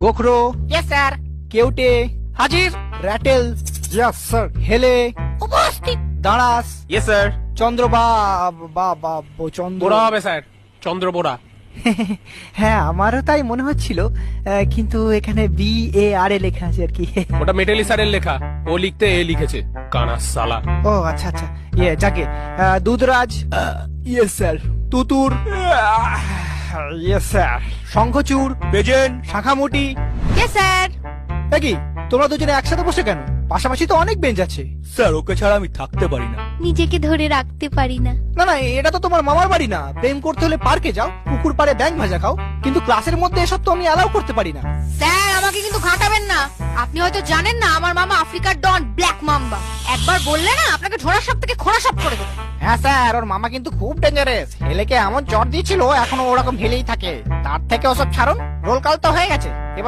গোখরো, yes sir. কেউটে, হাজির। Ratel, yes sir. হেলে, উপস্থিত। দাঁড়াস, ইয়েস স্যার। চন্দ্র চন্দ্র। বোরা হবে স্যার, চন্দ্র বোরা। হ্যাঁ, আমারও তাই মনে হচ্ছিল, কিন্তু এখানে BAR লেখা আছে আর কি। ওটা মেটালি স্যারের লেখা, ও লিখতে এ লিখেছে, কানা সালা। ও আচ্ছা আচ্ছা, যাকে দুধরাজ, ইয়েস স্যার। তুতুর, ইয়েস স্যার। শঙ্খচূড়, প্রেজেন্ট। শাখামুটি। Yes sir. কি তোমরা দুজনে একসাথে বসে কেন? পাশাপাশি তো অনেক বেঞ্চ আছে। স্যার, ওকে ছাড়া আমি থাকতে পারি না। নিজেকে ধরে রাখতে পারি না। না না, এটা তো তোমার মামার বাড়ি না। প্রেম করতে হলে পার্কে যাও, পুকুর পাড়ে ব্যাঙ ভাজা খাও, কিন্তু ক্লাসের মধ্যে এসব তো আমি অ্যালাউ করতে পারি না। স্যার, আমাকে কিন্তু ঘাটাবেন না। আপনি হয়তো জানেন না, আমার মামা আফ্রিকার ডন ব্ল্যাক মাম্বা। একবার বললে না, আপনাকে ঝোড়া সাপ থেকে খোড়া সাপ করে দেবে। হ্যাঁ স্যার, ওর মামা কিন্তু খুব ডেঞ্জারাস। হেলেকে এমন জ্বর দিয়েছিল, এখনো ওরকম হেলেই থাকে। তার থেকে ওসব ছাড়ুন, রোল কাল তো হয়ে গেছে। এবার